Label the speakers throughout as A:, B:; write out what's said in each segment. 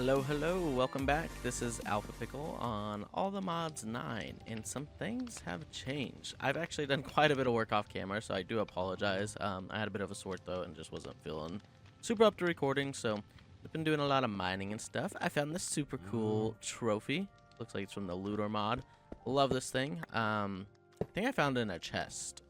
A: Hello, welcome back. This is AlphaPickle on All the Mods 9, and some things have changed. I've actually done quite a bit of work off camera, so I do apologize. I had a bit of a sore throat and just wasn't feeling super up to recording, so I've been doing a lot of mining and stuff. I found this super cool trophy. Looks like it's from the Looter mod. Love this thing. I think I found it in a chest,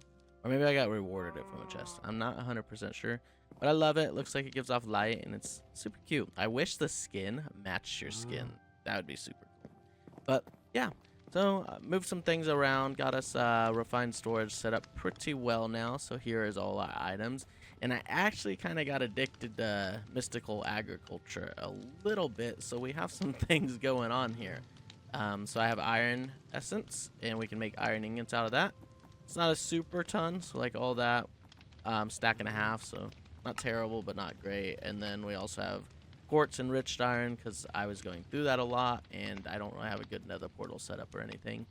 A: or maybe I got rewarded it from a chest. I'm not 100% sure. But I love it. It looks like it gives off light, and it's super cute. I wish the skin matched your skin. That would be super cool. But, yeah. So, moved some things around. Got us refined storage set up pretty well now. So, here is all our items. And I actually kind of got addicted to mystical agriculture a little bit. So, we have some things going on here. So, I have iron essence, and we can make iron ingots out of that. It's not a super ton, so like all that stack and a half, so not terrible, but not great. And then we also have quartz enriched iron because I was going through that a lot, and I don't really have a good nether portal set up or anything.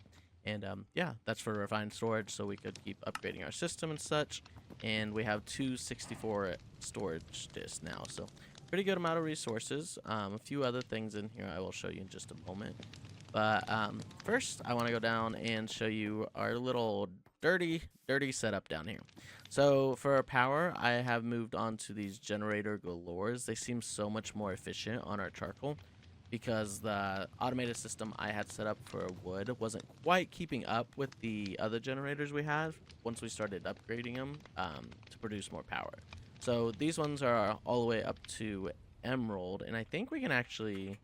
A: And yeah, that's for refined storage, so we could keep upgrading our system and such. And we have 264 storage disks now, so pretty good amount of resources. A few other things in here I will show you in just a moment. But first, I want to go down and show you our little dirty setup down here. So for our power, I have moved on to these generator galores. They seem so much more efficient on our charcoal because the automated system I had set up for wood wasn't quite keeping up with the other generators we had once we started upgrading them to produce more power. So these ones are all the way up to emerald, and I think we can actually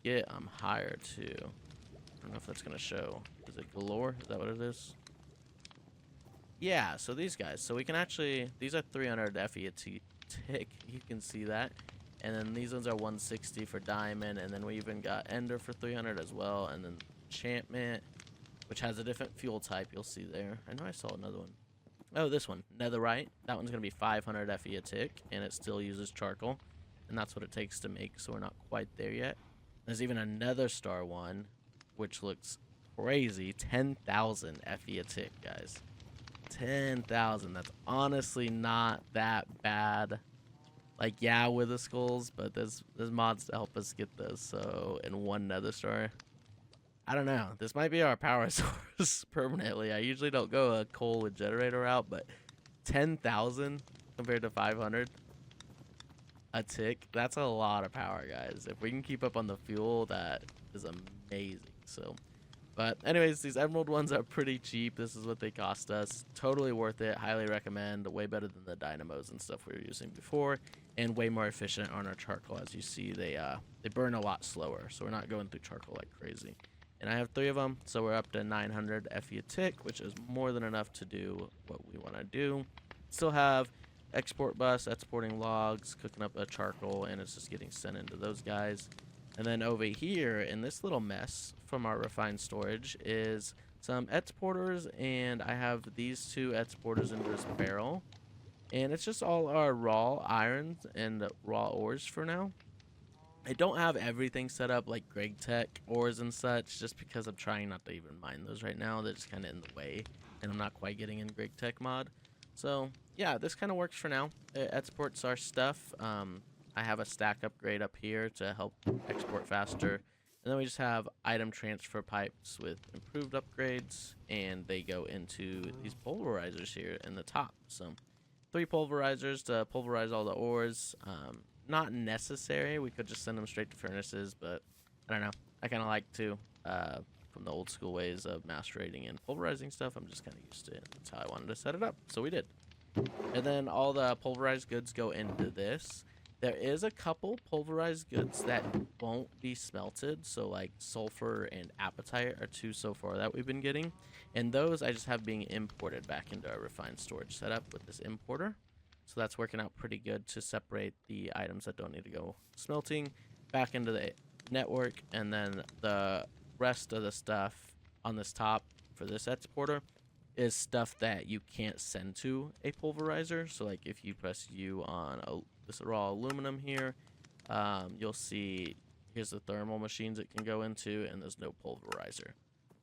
A: get higher too. I don't know if that's gonna show. Is it galore? Is that what it is? Yeah, so these guys. So we can actually, these are 300 FE a tick. You can see that. And then these ones are 160 for diamond. And then we even got ender for 300 as well. And then enchantment, which has a different fuel type. You'll see there. I know I saw another one. Oh, this one, netherite. That one's going to be 500 FE a tick. And it still uses charcoal. And that's what it takes to make. So we're not quite there yet. There's even another star one, which looks crazy. 10,000 FE a tick, guys. 10,000. That's honestly not that bad. Like, yeah, with the skulls, but there's mods to help us get those. So, in one nether star, I don't know. This might be our power source permanently. I usually don't go a coal with generator route, but 10,000 compared to 500 a tick, that's a lot of power, guys. If we can keep up on the fuel, that is amazing. So, but anyways, these emerald ones are pretty cheap. This is what they cost us. Totally worth it. Highly recommend. Way better than the dynamos and stuff we were using before, and way more efficient on our charcoal. As you see, they burn a lot slower, so we're not going through charcoal like crazy. And I have 3 of them, so we're up to 900 FE a tick, which is more than enough to do what we want to do. Still have export bus, exporting logs, cooking up a charcoal, and it's just getting sent into those guys. And then over here in this little mess from our refined storage is some exporters, and I have these 2 exporters into this barrel. And it's just all our raw irons and raw ores for now. I don't have everything set up like Greg Tech ores and such, just because I'm trying not to even mine those right now. They're just kind of in the way, and I'm not quite getting in Greg Tech mod. So yeah, this kind of works for now. It exports our stuff. I have a stack upgrade up here to help export faster. And then we just have item transfer pipes with improved upgrades, and they go into these pulverizers here in the top. So 3 pulverizers to pulverize all the ores. Not necessary. We could just send them straight to furnaces, but I don't know. I kind of like to, from the old school ways of macerating and pulverizing stuff. I'm just kind of used to it. That's how I wanted to set it up. So we did. And then all the pulverized goods go into this. There is a couple pulverized goods that won't be smelted, so like sulfur and apatite are 2 so far that we've been getting, and those I just have being imported back into our refined storage setup with this importer. So that's working out pretty good to separate the items that don't need to go smelting back into the network, and then the rest of the stuff on this top for this exporter is stuff that you can't send to a pulverizer. So like if you press U on this raw aluminum here, you'll see here's the thermal machines it can go into, and there's no pulverizer.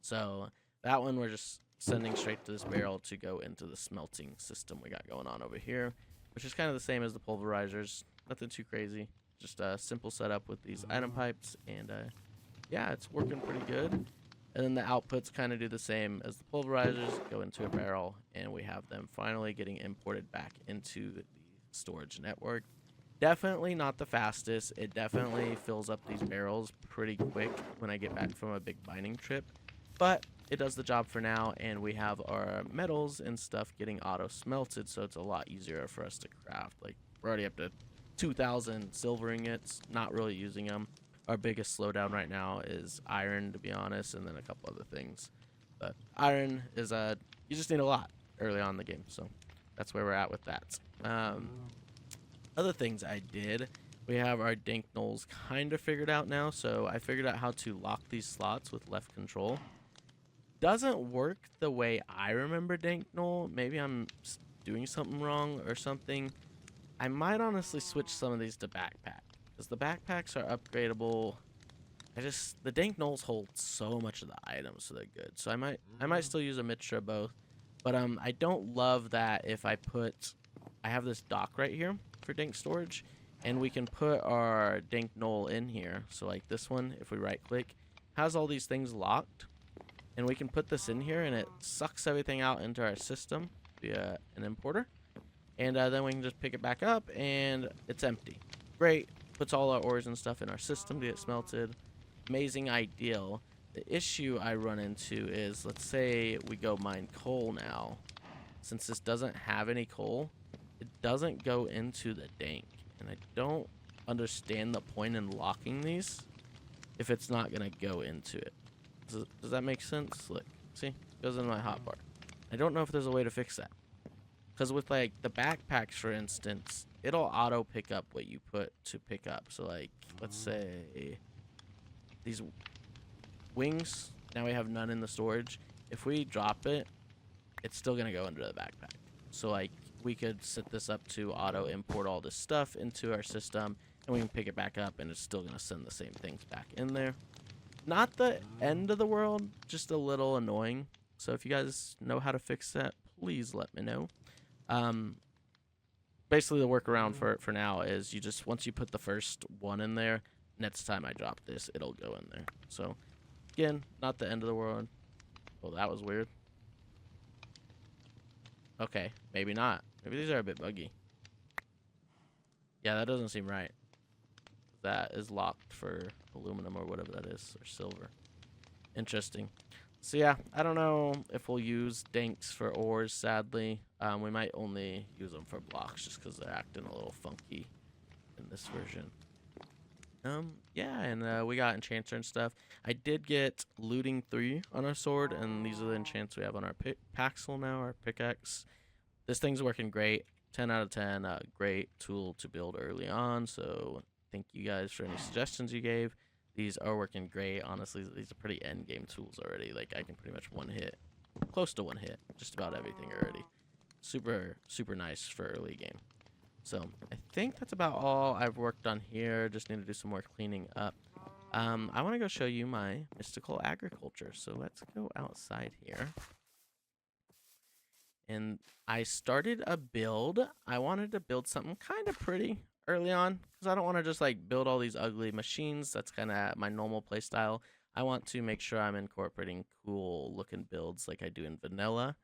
A: So that one we're just sending straight to this barrel to go into the smelting system we got going on over here, which is kind of the same as the pulverizers. Nothing too crazy. Just a simple setup with these item pipes, and yeah, it's working pretty good. And then the outputs kind of do the same as the pulverizers, go into a barrel, and we have them finally getting imported back into the storage network. Definitely not the fastest. It definitely fills up these barrels pretty quick when I get back from a big mining trip, but it does the job for now, and we have our metals and stuff getting auto smelted, so it's a lot easier for us to craft. Like, we're already up to 2,000 silver ingots, not really using them. Our biggest slowdown right now is iron, to be honest, and then a couple other things. But iron is you just need a lot early on in the game, so that's where we're at with that. Other things I did, we have our dank knolls kind of figured out now, so I figured out how to lock these slots with left control. Doesn't work the way I remember dank knoll. Maybe I'm doing something wrong or something. I might honestly switch some of these to backpack, because the backpacks are upgradable. The dank knolls hold so much of the items, so they're good. So I might still use a mixture of both, but I don't love that if I have this dock right here for dank storage, and we can put our dank knoll in here. So like this one, if we right click, has all these things locked, and we can put this in here, and it sucks everything out into our system via an importer, and then we can just pick it back up and it's empty. Great. Puts all our ores and stuff in our system to get smelted. Amazing, ideal. The issue I run into is, let's say we go mine coal now. Since this doesn't have any coal, it doesn't go into the dank, and I don't understand the point in locking these if it's not gonna go into it. Does that make sense? Look, see, it goes into my hotbar. I don't know if there's a way to fix that, because with like the backpacks, for instance, it'll auto pick up what you put to pick up. So like, let's say these wings, now we have none in the storage. If we drop it, it's still gonna go into the backpack. So like, we could set this up to auto import all this stuff into our system, and we can pick it back up, and it's still gonna send the same things back in there. Not the end of the world, just a little annoying. So if you guys know how to fix that, please let me know. Basically the workaround for now is you just, once you put the first one in there, next time I drop this, it'll go in there. So again, not the end of the world. Well, that was weird. Okay, maybe not. Maybe these are a bit buggy. Yeah, that doesn't seem right. That is locked for aluminum or whatever that is, or silver. Interesting. So yeah, I don't know if we'll use danks for ores, sadly. We might only use them for blocks just because they're acting a little funky in this version. Yeah, and we got enchanter and stuff. I did get looting 3 on our sword, and these are the enchants we have on our paxel now, our pickaxe. This thing's working great. 10 out of 10. Great tool to build early on, so thank you guys for any suggestions you gave. These are working great. Honestly, these are pretty end game tools already. Like, I can pretty much one hit, close to one hit, just about everything already. Super, super nice for early game. So I think that's about all I've worked on here. Just need to do some more cleaning up. I want to go show you my mystical agriculture. So let's go outside here. And I started a build. I wanted to build something kind of pretty early on, because I don't want to just like build all these ugly machines. That's kind of my normal play style. I want to make sure I'm incorporating cool looking builds like I do in vanilla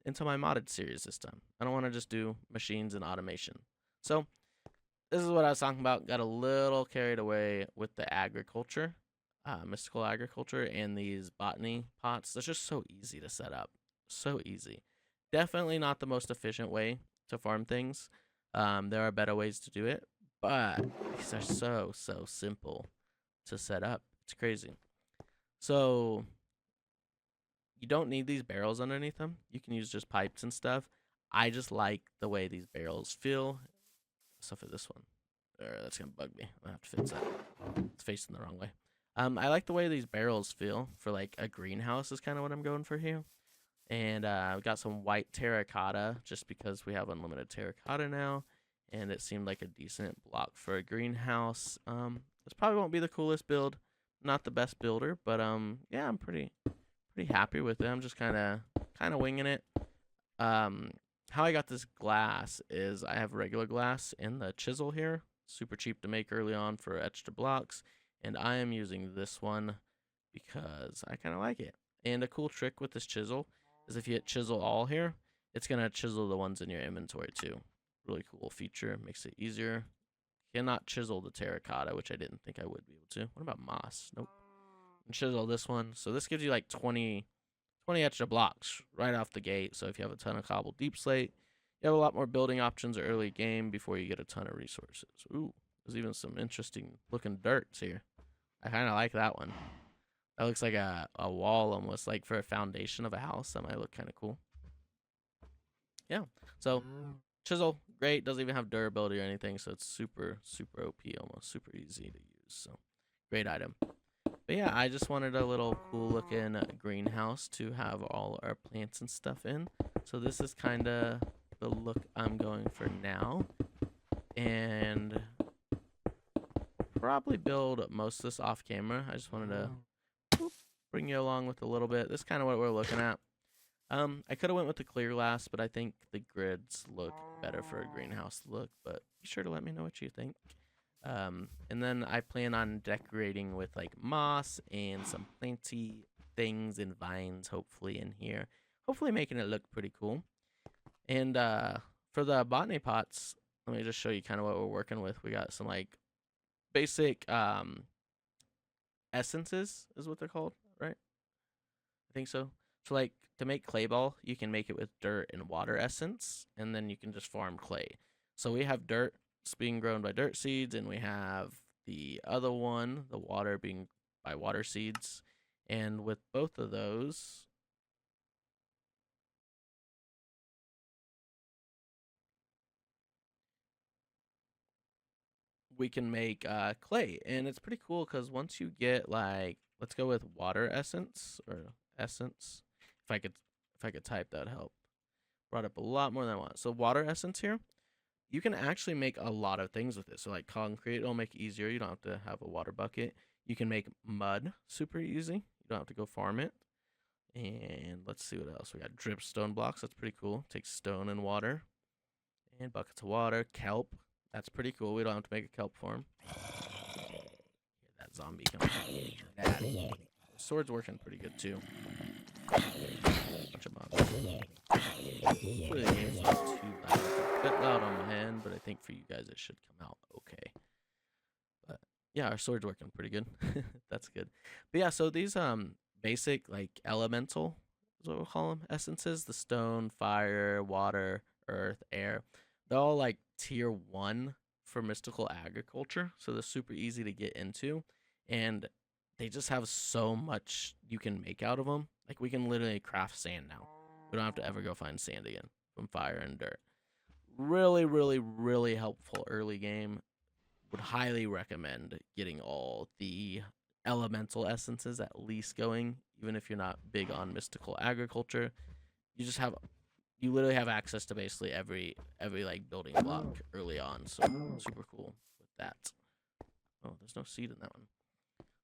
A: into my modded series this time. I don't want to just do machines and automation. So this is what I was talking about. Got a little carried away with the agriculture, mystical agriculture, and these botany pots. They're just so easy to set up. So easy. Definitely not the most efficient way to farm things. There are better ways to do it, but these are so simple to set up. It's crazy. So you don't need these barrels underneath them. You can use just pipes and stuff. I just like the way these barrels feel. Except for this one. That's going to bug me. I'll have to fix that. It's facing the wrong way. I like the way these barrels feel for like a greenhouse is kind of what I'm going for here. And we got some white terracotta just because we have unlimited terracotta now. And it seemed like a decent block for a greenhouse. This probably won't be the coolest build. Not the best builder, but yeah, I'm pretty happy with it. I'm just kind of winging it. How I got this glass is I have regular glass in the chisel here, super cheap to make early on for extra blocks. And I am using this one because I kind of like it. And a cool trick with this chisel is if you hit chisel all here, it's going to chisel the ones in your inventory too. Really cool feature, makes it easier. Cannot chisel the terracotta, which I didn't think I would be able to. What about moss? Nope. And chisel this one. So this gives you like 20 extra blocks right off the gate. So if you have a ton of cobble deep slate, you have a lot more building options early game before you get a ton of resources. Ooh, there's even some interesting looking dirts here. I kind of like that one. That looks like a wall almost, like for a foundation of a house. That might look kind of cool. Yeah. So chisel, great. Doesn't even have durability or anything, so it's super, super OP, almost super easy to use. So great item. But yeah, I just wanted a little cool looking greenhouse to have all our plants and stuff in. So this is kind of the look I'm going for now. And probably build most of this off camera. I just wanted to bring you along with a little bit. This is kind of what we're looking at. I could have went with the clear glass, but I think the grids look better for a greenhouse look. But be sure to let me know what you think. And then I plan on decorating with like moss and some planty things and vines, hopefully in here. Hopefully making it look pretty cool. And for the botany pots, let me just show you kind of what we're working with. We got some like basic essences is what they're called, right? I think so. So like to make clay ball, you can make it with dirt and water essence, and then you can just farm clay. So we have dirt being grown by dirt seeds, and we have the other one, the water being by water seeds. And with both of those, we can make clay, and it's pretty cool because once you get like, let's go with water essence or essence. If I could type, that would help. Brought up a lot more than I want. So water essence here, you can actually make a lot of things with it. So like concrete, it'll make it easier. You don't have to have a water bucket. You can make mud super easy. You don't have to go farm it. And let's see what else. We got drip stone blocks. That's pretty cool. Takes stone and water. And buckets of water. Kelp. That's pretty cool. We don't have to make a kelp farm. That zombie coming. The sword's working pretty good too. Bunch of mobs. Hopefully the game's not too loud. It's a bit loud on my end, but I think for you guys it should come out okay. But yeah, our sword's working pretty good. That's good. But yeah, so these basic like elemental is what we'll call them, essences, the stone, fire, water, earth, air, they're all like tier 1 for mystical agriculture, so they're super easy to get into, and they just have so much you can make out of them. Like we can literally craft sand now. We don't have to ever go find sand again from fire and dirt. Really, really, really helpful early game. Would highly recommend getting all the elemental essences at least going, even if you're not big on mystical agriculture. You literally have access to basically every like building block early on, so super cool with that. Oh, there's no seed in that one.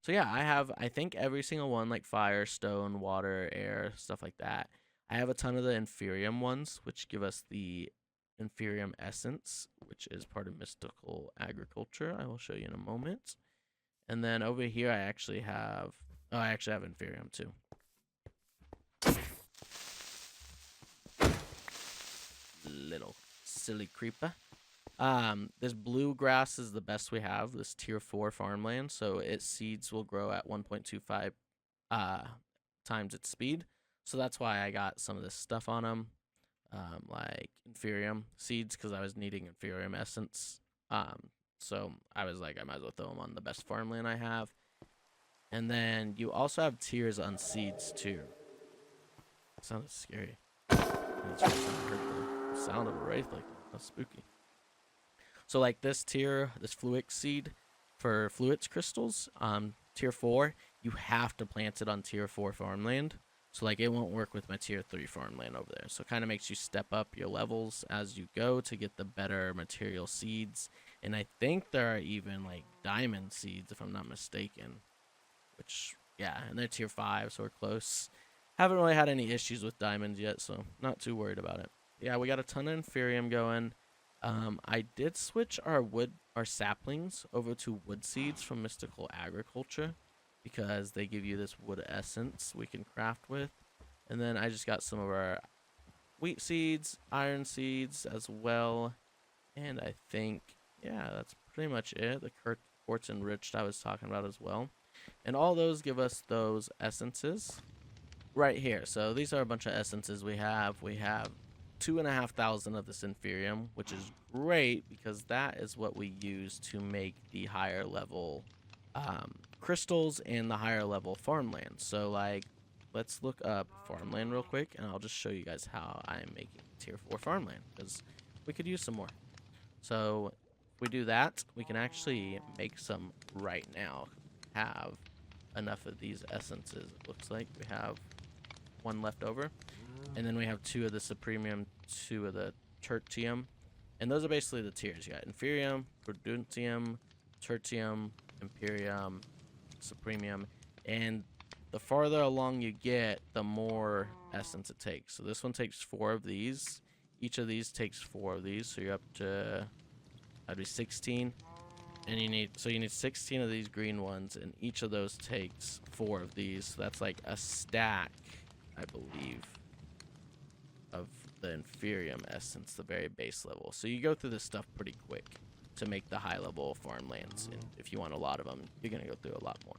A: So yeah, I think every single one, like fire, stone, water, air, stuff like that. I have a ton of the inferium ones, which give us the inferium essence, which is part of mystical agriculture. I will show you in a moment. And then over here, I actually have inferium too. Little silly creeper. This bluegrass is the best we have. This tier 4 farmland, so its seeds will grow at 1.25 times its speed. So that's why I got some of this stuff on them, like inferium seeds, because I was needing inferium essence. So I was like, I might as well throw them on the best farmland I have. And then you also have tiers on seeds too. It sounded scary. It's really hurt the sound of a wraith like that. That's spooky. So like this tier, this fluix seed for fluix crystals, tier 4, you have to plant it on tier 4 farmland. So like it won't work with my tier 3 farmland over there. So it kind of makes you step up your levels as you go to get the better material seeds. And I think there are even like diamond seeds if I'm not mistaken. Which, yeah, and they're tier 5, so we're close. Haven't really had any issues with diamonds yet, so not too worried about it. Yeah, we got a ton of inferium going. I did switch our saplings over to wood seeds from Mystical Agriculture because they give you this wood essence we can craft with. And then I just got some of our wheat seeds, iron seeds as well. And I think, yeah, that's pretty much it. The quartz enriched I was talking about as well. And all those give us those essences right here. So these are a bunch of essences we have. We have 2,500 of this inferium, which is great because that is what we use to make the higher level crystals and the higher level farmland. So like, let's look up farmland real quick, and I'll just show you guys how I'm making tier 4 farmland because we could use some more. So if we do that, we can actually make some right now. Have enough of these essences. It looks like we have one left over. And then we have 2 of the Supremium, 2 of the Tertium. And those are basically the tiers. You got Inferium, Verduntium, Tertium, Imperium, Supremium. And the farther along you get, the more essence it takes. So this one takes 4 of these. Each of these takes 4 of these. So you're up to, that'd be 16. And you need 16 of these green ones, and each of those takes 4 of these. So that's like a stack, I believe, of the Inferium essence, the very base level. So you go through this stuff pretty quick to make the high level farmlands, and if you want a lot of them, you're gonna go through a lot more.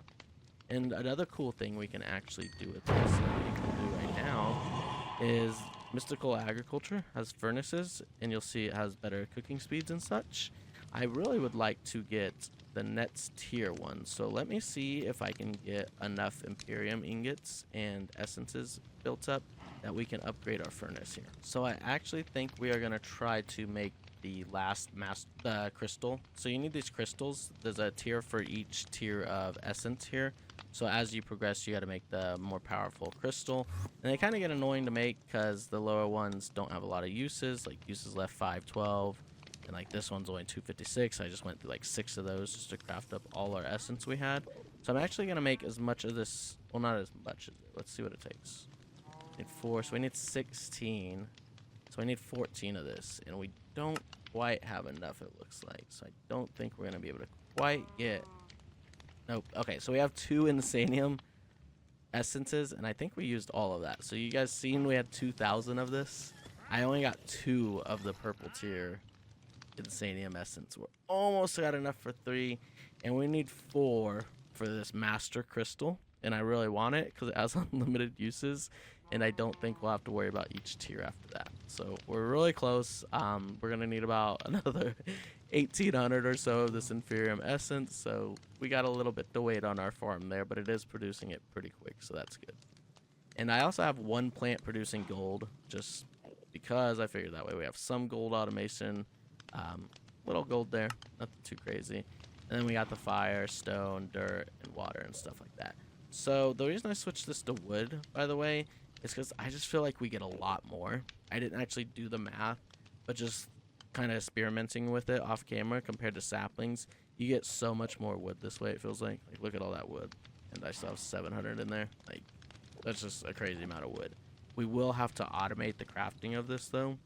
A: And another cool thing we can actually do with this, that we can do right now, is Mystical Agriculture has furnaces, and you'll see it has better cooking speeds and such. I really would like to get the next tier one, so let me see if I can get enough Imperium ingots and essences built up that we can upgrade our furnace here. So I actually think we are going to try to make the last crystal. So you need these crystals. There's a tier for each tier of essence here. So as you progress, you got to make the more powerful crystal. And they kind of get annoying to make because the lower ones don't have a lot of uses, like uses left 512. And like this one's only 256. I just went through like 6 of those just to craft up all our essence we had. So I'm actually going to make as much of this. Well, not as much as it. Let's see what it takes. Need 4, so we need 16. So I need 14 of this, and we don't quite have enough, it looks like. So I don't think we're going to be able to quite get... Nope. Okay, so we have 2 Insanium essences, and I think we used all of that. So you guys seen we had 2,000 of this? I only got 2 of the purple tier Insanium essence. We're almost got enough for 3, and we need 4 for this Master Crystal, and I really want it because it has unlimited uses. And I don't think we'll have to worry about each tier after that. So we're really close. We're going to need about another 1,800 or so of this Inferium Essence. So we got a little bit to wait on our farm there, but it is producing it pretty quick, so that's good. And I also have 1 plant producing gold, just because I figured that way we have some gold automation. Little gold there, nothing too crazy. And then we got the fire, stone, dirt, and water and stuff like that. So the reason I switched this to wood, by the way, is because I just feel like we get a lot more. I didn't actually do the math, but just kind of experimenting with it off camera compared to saplings, you get so much more wood this way, it feels like. Like, look at all that wood. And I still have 700 in there. Like, that's just a crazy amount of wood. We will have to automate the crafting of this, though,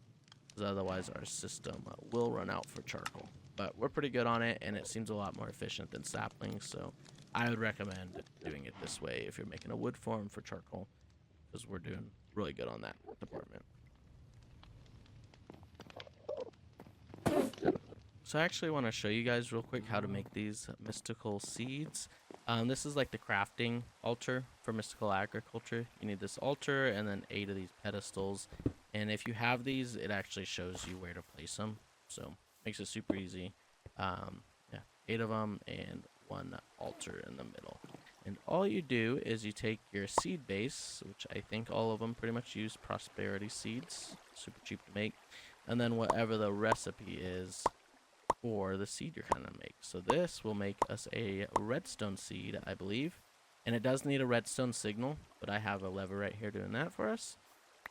A: because otherwise our system will run out for charcoal. But we're pretty good on it, and it seems a lot more efficient than saplings, so I would recommend doing it this way if you're making a wood farm for charcoal, because we're doing really good on that department. So I actually want to show you guys real quick how to make these mystical seeds. This is like the crafting altar for mystical agriculture. You need this altar and then 8 of these pedestals. And if you have these, it actually shows you where to place them. So makes it super easy. Yeah, 8 of them and 1 altar in the middle. And all you do is you take your seed base, which I think all of them pretty much use prosperity seeds. Super cheap to make. And then whatever the recipe is for the seed you're going to make. So this will make us a redstone seed, I believe. And it does need a redstone signal, but I have a lever right here doing that for us.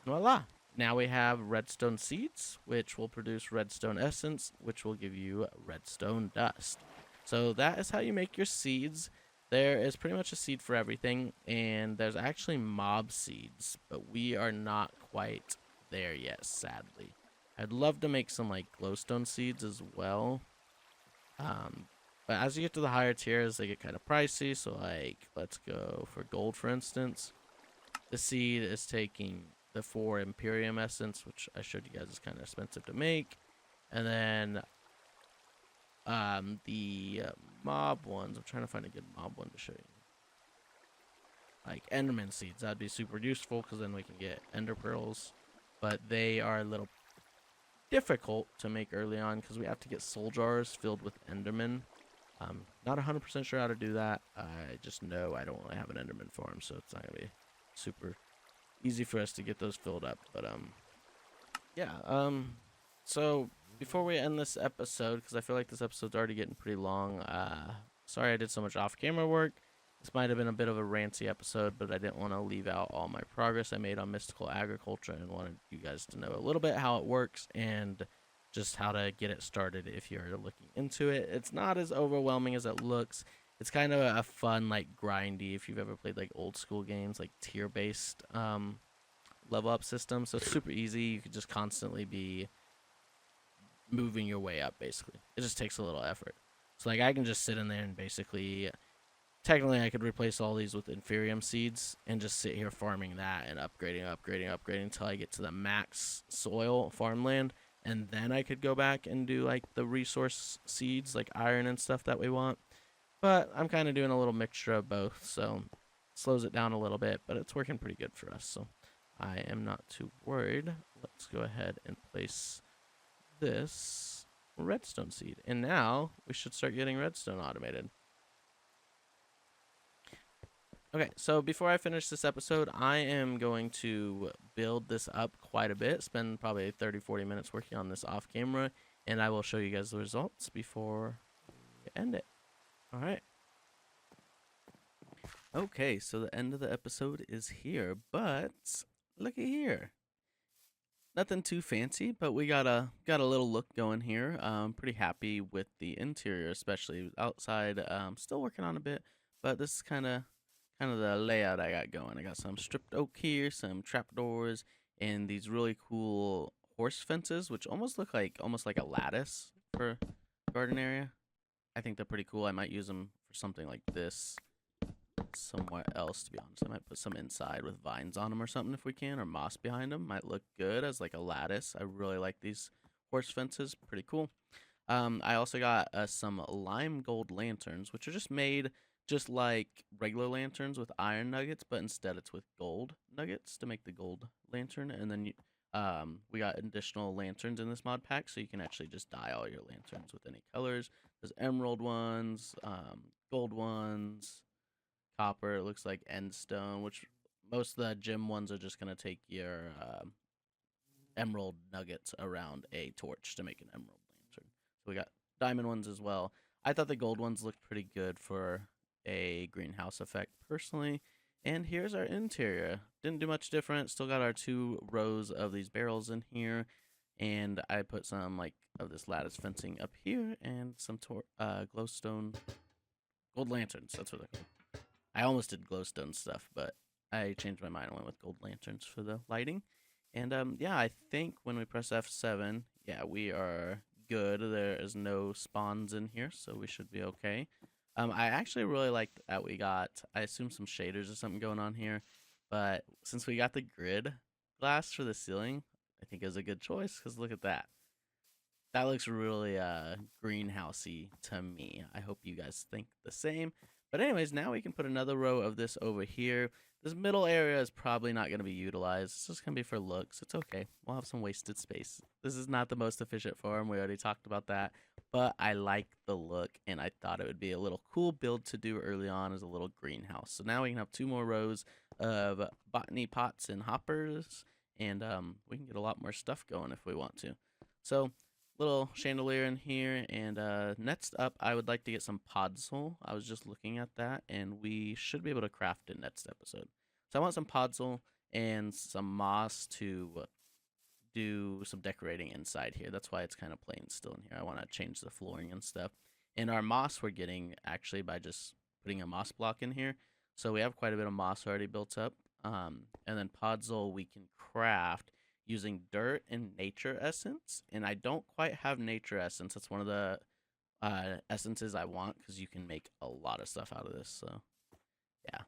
A: And voila! Now we have redstone seeds, which will produce redstone essence, which will give you redstone dust. So that is how you make your seeds. There is pretty much a seed for everything, and there's actually mob seeds, but we are not quite there yet, sadly. I'd love to make some like glowstone seeds as well. Um, but as you get to the higher tiers, they get kind of pricey. So like, let's go for gold, for instance. The seed is taking the 4 Imperium essence, which I showed you guys is kind of expensive to make. And then the mob ones, I'm trying to find a good mob one to show you. Like Enderman seeds, that'd be super useful because then we can get Ender pearls. But they are a little difficult to make early on because we have to get soul jars filled with Enderman. Not 100% sure how to do that. I just know I don't really have an Enderman farm, so it's not gonna be super easy for us to get those filled up. But yeah. So before we end this episode, because I feel like this episode's already getting pretty long. Sorry I did so much off-camera work. This might have been a bit of a ranty episode, but I didn't want to leave out all my progress I made on mystical agriculture and wanted you guys to know a little bit how it works and just how to get it started if you're looking into it. It's not as overwhelming as it looks. It's kind of a fun, like, grindy, if you've ever played, like, old school games, like tier-based level up system. So it's super easy. You could just constantly be moving your way up, basically. It just takes a little effort. So, like, I can just sit in there and basically... Technically, I could replace all these with Inferium seeds and just sit here farming that and upgrading until I get to the max soil farmland. And then I could go back and do, like, the resource seeds, like iron and stuff that we want. But I'm kind of doing a little mixture of both, so it slows it down a little bit, but it's working pretty good for us. So I am not too worried. Let's go ahead and place this redstone seed. And now we should start getting redstone automated. Okay, so before I finish this episode, I am going to build this up quite a bit, spend probably 30-40 minutes working on this off camera, and I will show you guys the results before we end it. All right. Okay, so the end of the episode is here, but look at here. Nothing too fancy, but we got a little look going here. Pretty happy with the interior, especially outside. Still working on a bit, but this is kind of the layout I got going. I got some stripped oak here, some trapdoors, and these really cool horse fences, which almost look like a lattice for garden area. I think they're pretty cool. I might use them for something like this somewhere else, to be honest. I might put some inside with vines on them or something if we can, or moss behind them. Might look good as like a lattice. I really like these horse fences. Pretty cool. I also got some lime gold lanterns, which are just made just like regular lanterns with iron nuggets, but instead it's with gold nuggets to make the gold lantern. And then we got additional lanterns in this mod pack, so you can actually just dye all your lanterns with any colors. There's emerald ones, gold ones, copper. It looks like endstone, which most of the gem ones are just gonna take your emerald nuggets around a torch to make an emerald lantern. So we got diamond ones as well. I thought the gold ones looked pretty good for a greenhouse effect personally. And here's our interior. Didn't do much different. Still got our 2 rows of these barrels in here. And I put some like of this lattice fencing up here and some glowstone gold lanterns. That's what they're called. I almost did glowstone stuff, but I changed my mind and went with gold lanterns for the lighting. And yeah, I think when we press F7, yeah, we are good. There is no spawns in here, so we should be okay. I actually really like that we got, I assume, some shaders or something going on here, but since we got the grid glass for the ceiling, I think it was a good choice, because look at that. That looks really greenhousey to me. I hope you guys think the same. But anyways, now we can put another row of this over here. This middle area is probably not going to be utilized. It's just going to be for looks. It's okay. We'll have some wasted space. This is not the most efficient farm. We already talked about that. But I like the look, and I thought it would be a little cool build to do early on as a little greenhouse. So now we can have 2 more rows of botany pots and hoppers, and we can get a lot more stuff going if we want to. So little chandelier in here, and next up I would like to get some podzol. I was just looking at that, and we should be able to craft it next episode. So I want some podzol and some moss to do some decorating inside here. That's why it's kind of plain still in here. I want to change the flooring and stuff. And our moss we're getting actually by just putting a moss block in here. So we have quite a bit of moss already built up. And then podzol we can craft using dirt and nature essence, and I don't quite have nature essence. That's one of the essences I want because you can make a lot of stuff out of this. So yeah,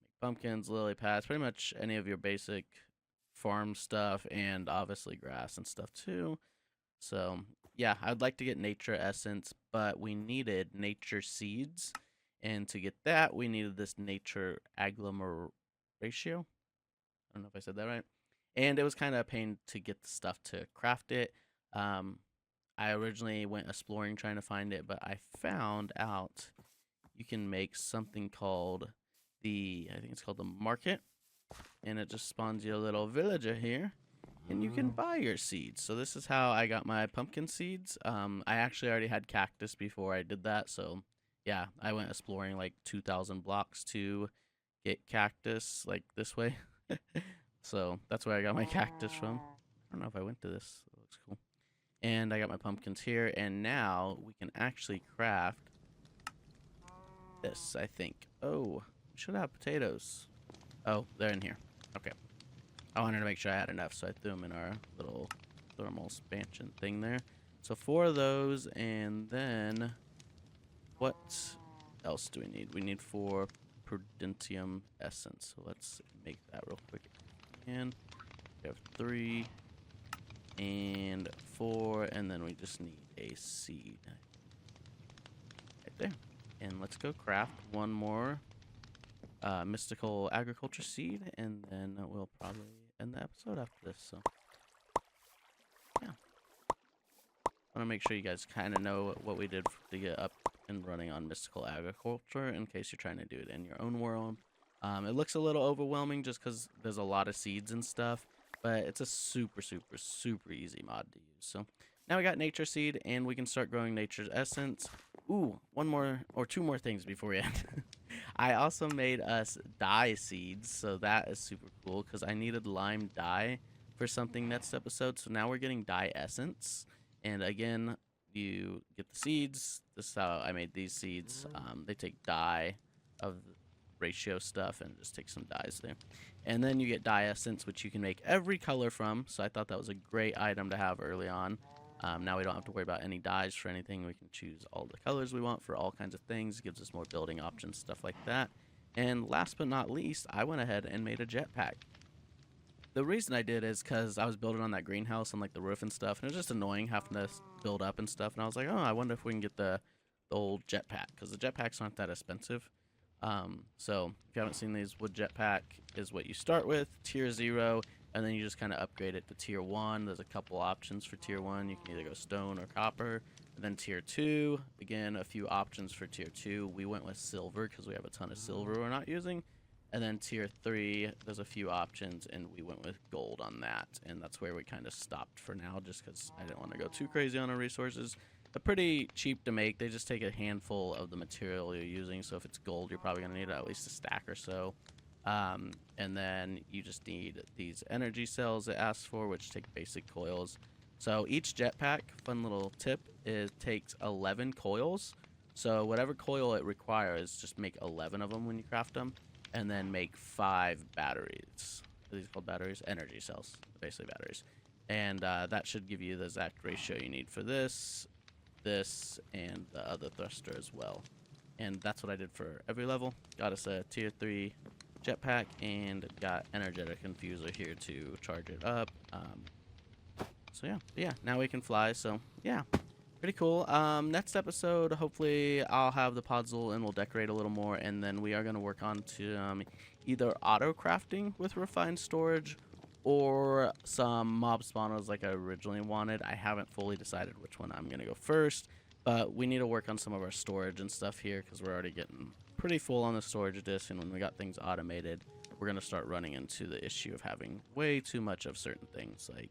A: make pumpkins, lily pads, pretty much any of your basic farm stuff, and obviously grass and stuff too. So yeah, I'd like to get nature essence, but we needed nature seeds, and to get that, we needed this nature agglomeration. I don't know if I said that right. And it was kind of a pain to get the stuff to craft it. Um, I originally went exploring trying to find it, but I found out you can make something called I think it's called the market, and it just spawns you a little villager here, and you can buy your seeds. So this is how I got my pumpkin seeds. I actually already had cactus before I did that, so yeah, I went exploring like 2,000 blocks to get cactus like this way. So that's where I got my cactus from. I don't know if I went to this. It looks cool. And I got my pumpkins here, and now we can actually craft this, I think. Oh, we should have potatoes. Oh, they're in here. Okay. I wanted to make sure I had enough, so I threw them in our little thermal expansion thing there. So 4 of those, and then what else do we need? We need 4 prudentium essence. So let's make that real quick. And we have 3 and 4, and then we just need a seed right there. And let's go craft one more mystical agriculture seed, and then we'll probably end the episode after this. So yeah, I want to make sure you guys kind of know what we did to get up and running on mystical agriculture, in case you're trying to do it in your own world. It looks a little overwhelming just because there's a lot of seeds and stuff, but it's a super easy mod to use. So now we got nature seed, and we can start growing nature's essence. Ooh, 2 more things before we end. I also made us dye seeds, so that is super cool because I needed lime dye for something next episode. So now we're getting dye essence, and again, you get the seeds. This is how I made these seeds. They take dye of ratio stuff and just take some dyes there, and then you get dye essence, which you can make every color from. So I thought that was a great item to have early on. Now we don't have to worry about any dyes for anything. We can choose all the colors we want for all kinds of things. It gives us more building options, stuff like that. And last but not least, I went ahead and made a jetpack. The reason I did is because I was building on that greenhouse and like the roof and stuff, and it was just annoying having to build up and stuff. And I was like, oh, I wonder if we can get the old jetpack, because the jetpacks aren't that expensive. So if you haven't seen these, wood jetpack is what you start with, tier 0, and then you just kind of upgrade it to tier 1. There's a couple options for tier 1. You can either go stone or copper. And then tier 2, again, a few options for tier 2. We went with silver because we have a ton of silver we're not using. And then tier 3, there's a few options, and we went with gold on that. And that's where we kind of stopped for now, just because I didn't want to go too crazy on our resources. They're pretty cheap to make. They just take a handful of the material you're using. So if it's gold, you're probably going to need at least a stack or so. And then you just need these energy cells it asks for, which take basic coils. So each jetpack, fun little tip, it takes 11 coils. So whatever coil it requires, just make 11 of them when you craft them, and then make 5 batteries. Are these called batteries? Energy cells, basically batteries. And that should give you the exact ratio you need for this, and the other thruster as well. And that's what I did for every level. Got us a tier 3 jetpack, and got energetic infuser here to charge it up. So yeah, now we can fly. So yeah, pretty cool. Next episode, hopefully I'll have the podzol and we'll decorate a little more, and then we are going to work on to either auto crafting with refined storage or some mob spawners like I originally wanted. I haven't fully decided which one I'm going to go first, but we need to work on some of our storage and stuff here because we're already getting pretty full on the storage disk, and when we got things automated, we're going to start running into the issue of having way too much of certain things. Like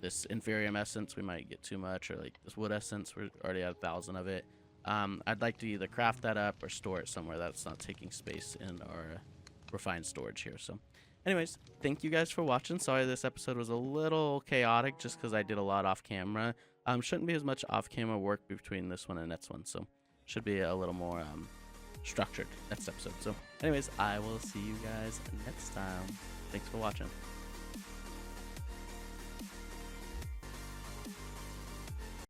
A: this inferium essence, we might get too much, or like this wood essence, we're already at 1,000 of it. I'd like to either craft that up or store it somewhere that's not taking space in our refined storage here. So anyways, thank you guys for watching. Sorry this episode was a little chaotic just because I did a lot off camera. Shouldn't be as much off camera work between this one and next one, so should be a little more structured next episode. So anyways, I will see you guys next time. Thanks for watching.